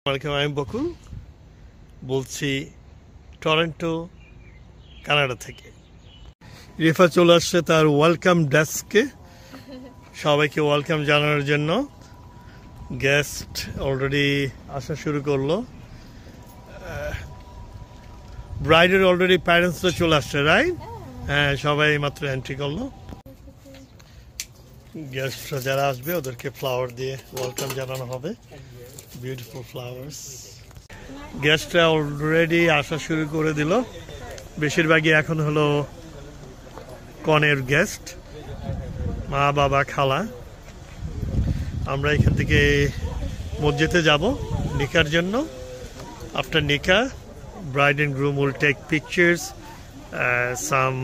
আমি বকুল বলছি Toronto Canada থেকে। রিফা চলে আসছে তার ওয়েলকাম ডেস্কে সবাইকে ওয়েলকাম জানানোর জন্য। গেস্ট অলরেডি আসা শুরু করলো। ব্রাইডের অলরেডি প্যারেন্টসরা চলে আসছে, রাইট? হ্যাঁ, সবাই মাত্র এন্ট্রি করলো। গেস্টরা যারা আসবে ওদেরকে ফ্লাওয়ার দিয়ে ওয়েলকাম জানানো হবে। Beautiful flowers. গেস্টরা অলরেডি আসা শুরু করে দিল। বেশিরভাগই এখন হলো কনের গেস্ট, মা বাবা খালা। আমরা এখান থেকে মসজিদে যাব নিকার জন্য। আফটার নিকা bride and groom will take pictures, some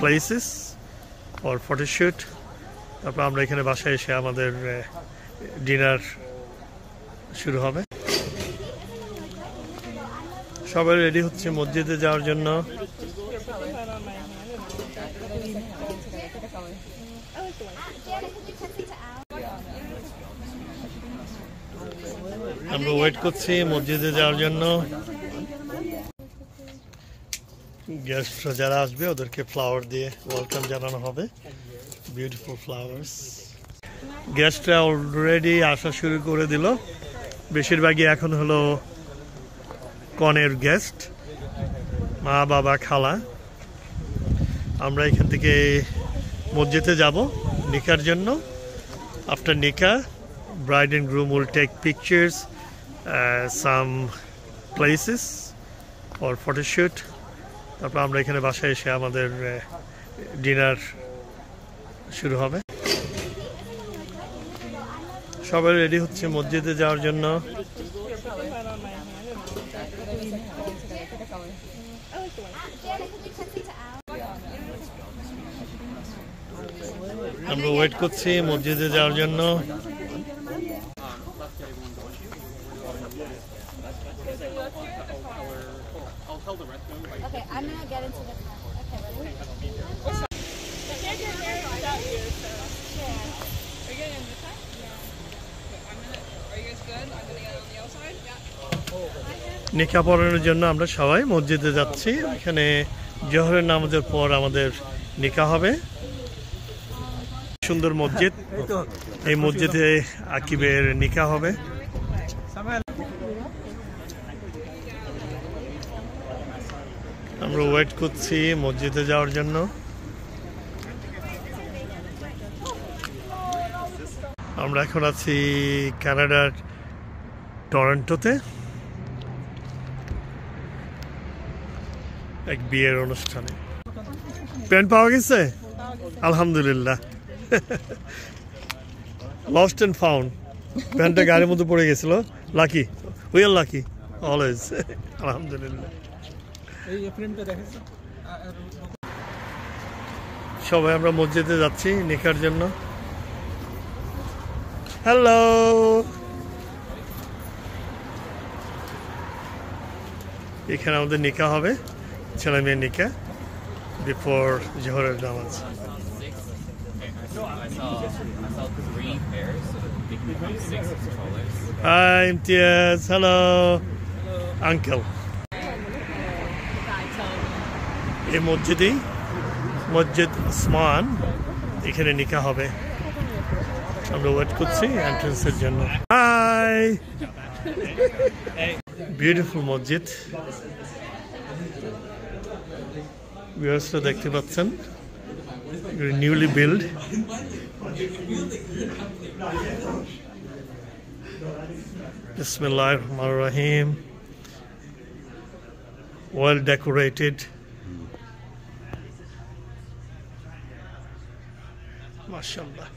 places for photo shoot. তারপর আমরা এখানে বাসায় এসে আমাদের ডিনার শুরু হবে। সবাই রেডি হচ্ছে মসজিদে যাওয়ার জন্য। আমরা ওয়েট করছি মসজিদে যাওয়ার জন্য। গেস্টরা যারা আসবে ওদেরকে ফ্লাওয়ার দিয়ে ওয়েলকাম জানানো হবে। Beautiful flowers. গেস্টরা অলরেডি আসা শুরু করে দিল। বেশিরভাগই এখন হলো কনের গেস্ট, মা বাবা খালা। আমরা এখান থেকে মসজিদে যাব নিকার জন্য। আফটার নিকা bride and groom will take pictures, some places for photo shoot. তারপর আমরা এখানে বাসায় এসে আমাদের ডিনার শুরু হবে। সবাই রেডি হচ্ছে মসজিদে যাওয়ার জন্য। আমরা ওয়েট করছি মসজিদে যাওয়ার জন্য। Okay, I'm gonna get into the car. Okay, ready? I can't get married without you, so. Yeah. Are you getting in this side? Yeah. Okay, are you guys good? I'm gonna get on the outside? Yeah. নিকা পড়ানোর জন্য আমরা সবাই মসজিদে যাচ্ছি। এখানে জোহরের নামাজের পর আমাদের নিকা হবে। সুন্দর মসজিদ, এই মসজিদে আকিবের নিকা হবে। আমরা ওয়েট করছি মসজিদে যাওয়ার জন্য। আমরা এখন আছি কানাডার টরন্টোতে এক বিয়ের অনুষ্ঠানে। প্যান্ট পাওয়া গেছে? আলহামদুলিল্লাহ। Lost and found. প্যান্টটা গাড়ির মধ্যে পড়ে গেছিল। Lucky, we are lucky always. আলহামদুলিল্লাহ। সবাই আমরা মসজিদে যাচ্ছি নিকার জন্য। হ্যালো, এখানে আমাদের নিকা হবে, ছেলে মেয়ের নিকা বিফোর জোহরের নামাজ। Hi, Imtiaz. Hello, Uncle. এই মসজিদেই, মসজিদ ওসমান, এখানে নিকা হবে। আমরা ওয়েট করছি এন্ট্রান্সের জন্য। হাই, বিউটিফুল মসজিদ। ভিউয়ার্সরা দেখতে পাচ্ছেন, নিউলি বিল্ড। বিসমিল্লাহির রহমানির রহিম। Well decorated. মাশাআল্লাহ।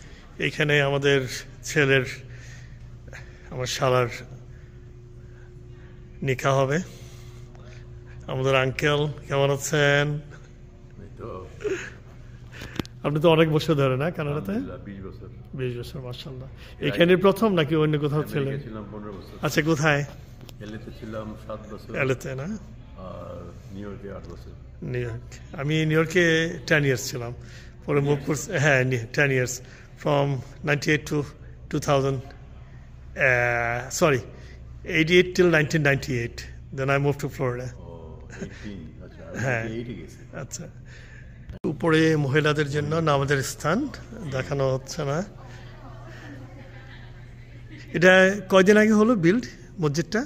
এখানে আমাদের ছেলের, আমার শালার নিকা হবে। আমাদের আঙ্কেল কেমন আছেন? আপনি তো অনেক বছর ধরে না কানাডাতে? 20 বছর। মাশাআল্লাহ। এখানে প্রথম নাকি অন্য কোথাও ছিলেন? আচ্ছা, কোথায়? এলএতে ছিলাম 7 বছর। এলএতে না? আর নিউ ইয়র্কে 8 বছর। New York. আমি নিউ ইয়র্কে 10 ইয়ার্স ছিলাম। পরে মুভ করছি। হ্যাঁ, 10 years from 98 to 2000, sorry, 88 till 1998. Then I moved to Florida. হ্যাঁ আচ্ছা উপরে মহিলাদের জন্য নামাজের স্থান দেখানো হচ্ছে না এটা কয়দিন আগে হলো বিল্ড মসজিদটা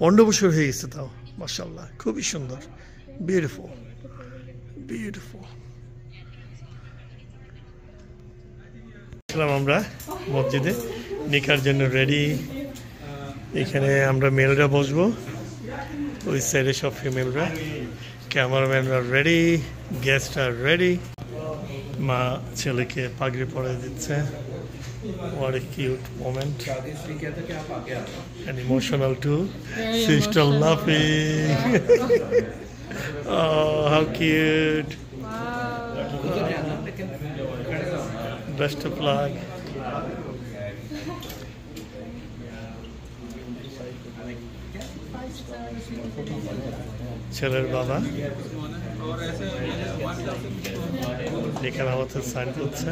15 বছর হয়ে গেছে তাও মাশাআল্লাহ খুবই সুন্দর বিউটিফুল বিউটিফুল আমরা মসজিদে নিকার জন্য রেডি এখানে আমরা মেলরা বসবো ওই সাইডে সব ফিমেলরা ক্যামেরাম্যানরা রেডি গেস্ট আর রেডি মা ছেলেকে পাগড়ি পরে দিচ্ছে what a cute moment and emotional too she's still laughing oh how cute best of luck ছেলের বাবা এখানে আমাদের সাইন করছে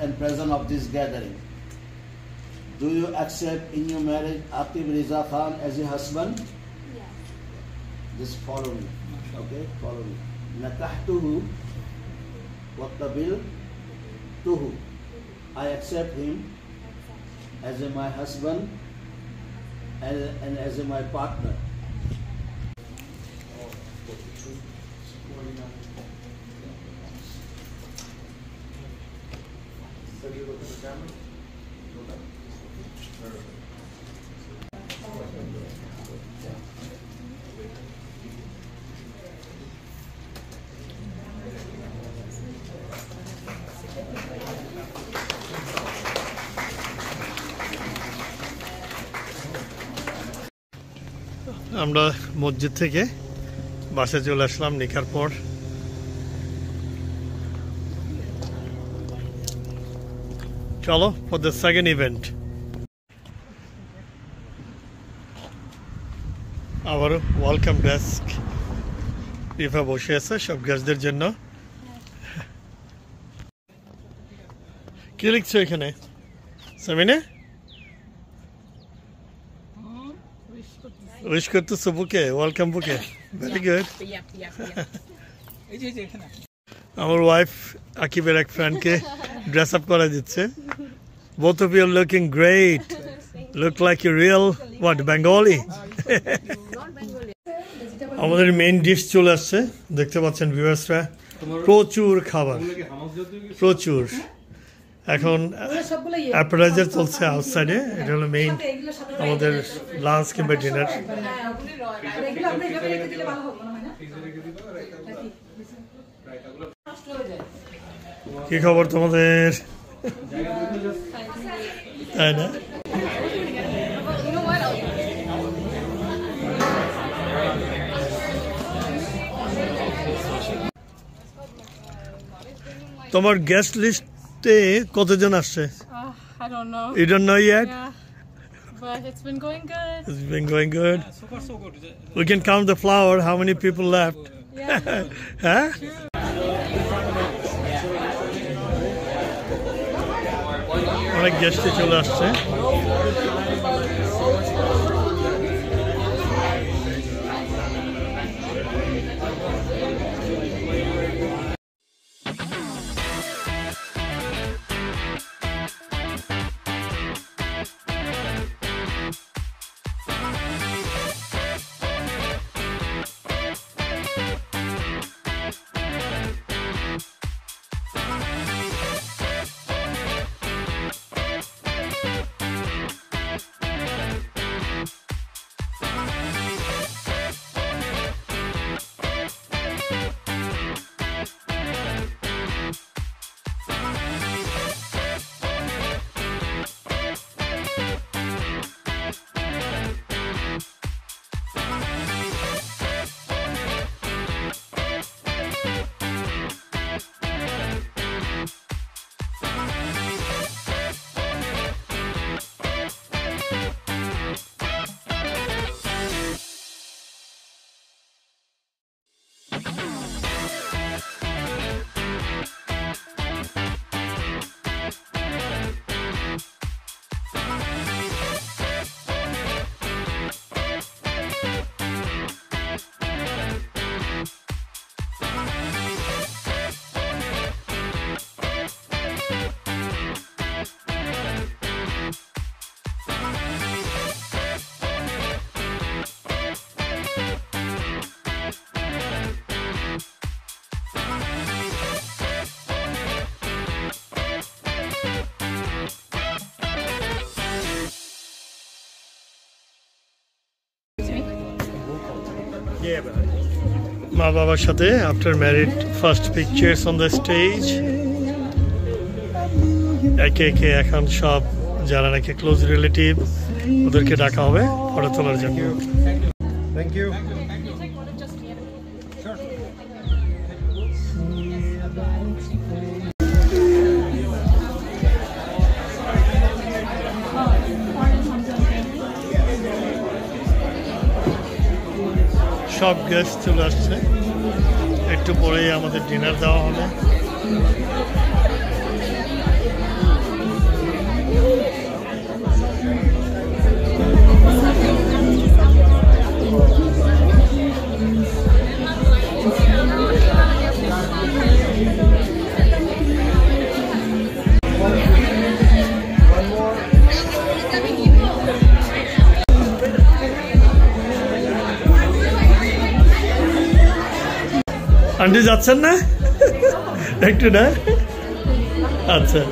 and present of this gathering. Do you accept in your marriage Atif Riza Khan as your husband? Yes. Just follow me. Okay, follow me. Nakahtuhu wa qabiltuhu. I accept him as my husband and as my partner. আমরা মসজিদ থেকে বাসায় চলে আসলাম নিকার পর চলো for the second event আবারও welcome desk Rifa বসে আছে সব গেস্টদের জন্য কি লিখছো এখানে সামিনে উইশ করতেছো বুকে ওয়েলকাম বুকে ভেরি গুড আমার ওয়াইফ আকিবের এক ফ্রেন্ডকে ড্রেস আপ করে দিচ্ছে both of you are looking great look like a real what Bengali আমাদের মেইন ডিশ চলে আসছে দেখতে পাচ্ছেন ভিউয়ার্সরা প্রচুর খাবার প্রচুর এখন অ্যাপারাইজার চলছে আউটসাইডে এটা হলো মেইন আমাদের লাঞ্চ কিংবা ডিনার কি খবর তোমাদের তাই না তোমার গেস্ট লিস্টে কতজন আসছে I don't know. You don't know yet? Yeah. But it's been going good. It's been going good. Yeah, so far so good. We can count the flower, how many people left. Yeah. Huh? অনেক গেস্টে চলে আসছে মা বাবার সাথে after married first pictures on the stage. একে একে এখন সব যারা নাকি ক্লোজ রিলেটিভ ওদেরকে ডাকা হবে ফটো তোলার জন্য। Thank you. সব গেস্ট চলে আসছে, একটু পরেই আমাদের ডিনার দেওয়া হবে। আন্টি যাচ্ছেন না একটু না? আচ্ছা,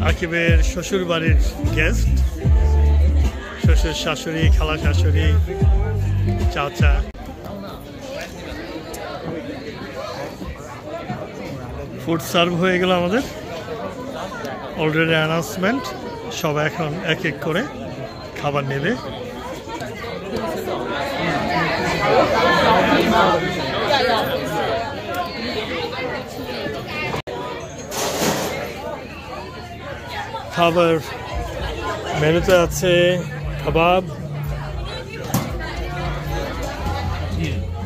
আকিবের শ্বশুর বাড়ির গেস্ট, শ্বশুর শাশুড়ি, খালা শাশুড়ি, চাচা। ফুড সার্ভ হয়ে গেল আমাদের, অলরেডি অ্যানাউন্সমেন্ট, সবাই এখন এক এক করে খাবার নেবে। খাবার মেনুতে আছে কাবাব,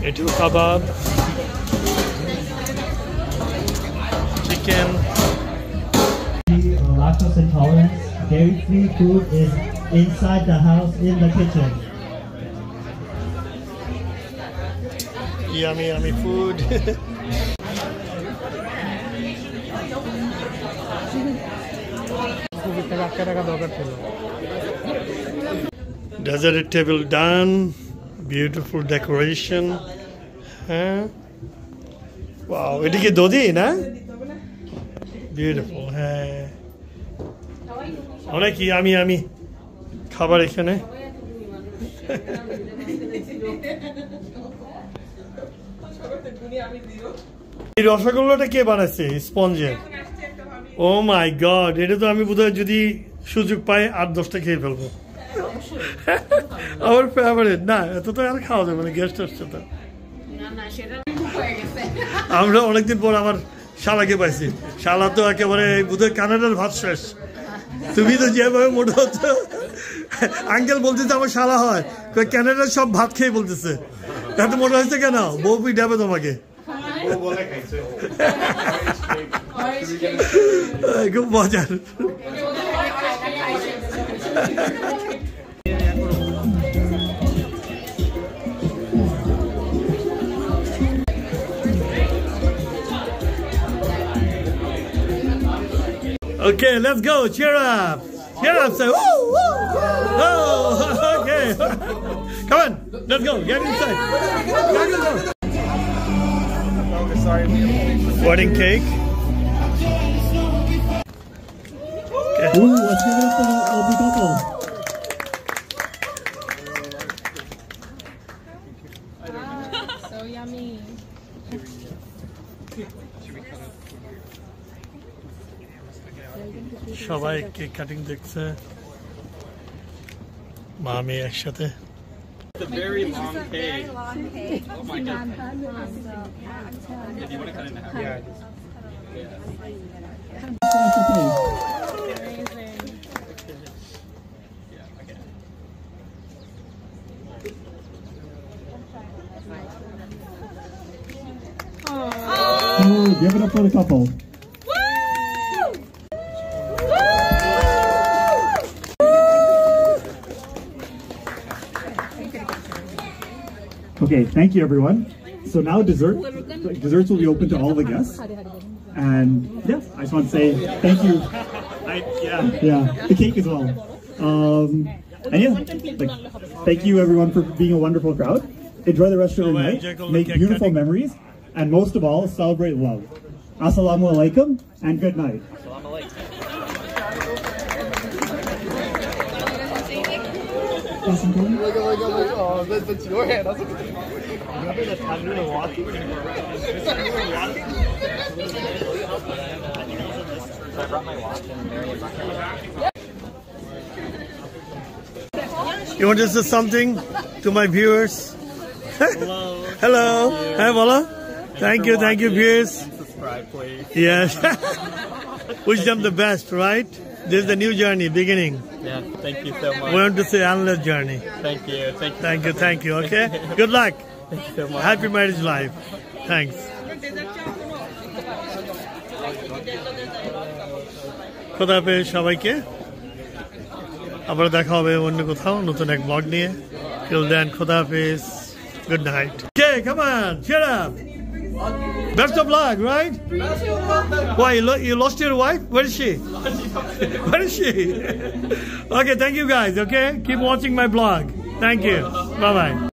এটিও কাবাব, chicken. Lactose intolerance, dairy-free food is inside the house in the kitchen. Yummy, yummy food. Dessert table done, beautiful decoration. Huh? Wow, এটা কি দধি না? বিউটিফুল, হ্যাঁ অনেক আমি খাবার এখানে। এই রসগোল্লাটা কে বানাচ্ছে স্পঞ্জের? ও মাই গড, এটা তো আমি বোধহয় যদি সুযোগ পাই 8-10টা খেয়ে ফেলবো। আমার ফেভারিট না, এত তো আর খাওয়া যাবে না, গেস্ট আসছে তো। আমরা অনেকদিন পর আমার শালাকে পাইছি, শালা তো একেবারে বোধহয় কানাডার ভাত শেষ। তুমি তো যেভাবে মোটা হচ্ছ, আঙ্কেল বলতেছে আমার শালা হয়, কানাডার সব ভাত খেয়ে বলতেছে এত মোটা হয়েছে কেন? বউ পিটাবে তোমাকে। খুব মজার। Okay, let's go. Cheer up. Cheer up. Say, woo, woo. Oh, okay. Come on. Let's go. Get inside. Let's go. Wedding cake. Okay. Ooh, let's give it up for the couple. So yummy. সবাই cake cutting দেখছে, মা মেয়ে একসাথে। It's a very long cake. Oh my god. If you want to cut it in half. Yeah. Ooh, give it up for the couple. Okay, thank you everyone. So now desserts will be open to all the guests. And yeah, I just want to say thank you. Yeah, the cake as well. And yeah, like, thank you everyone for being a wonderful crowd. enjoy the rest of your So, night, Jacob, make look at beautiful cutting. memories, and most of all, celebrate love. Assalamu alaikum and good night. Oh, that's your hand. You want to say something to my viewers? Hello. Hello. Hi, Bola. Thank you, viewers. Subscribe, please. Yes. Wish them the best, right? This is the new journey, beginning. Yeah, thank you so much. We want to say endless journey. Thank you. Thank you, okay? Good luck. Thank you so much. Happy marriage life. Thanks. খোদা হাফেজ সবাইকে আবার দেখা হবে অন্য কোথাও নতুন এক ব্লগ নিয়ে till then খোদা হাফেজ good night okay come on cheer up best of luck right why you lost your wife where is she where is she okay thank you guys okay keep watching my blog thank you bye bye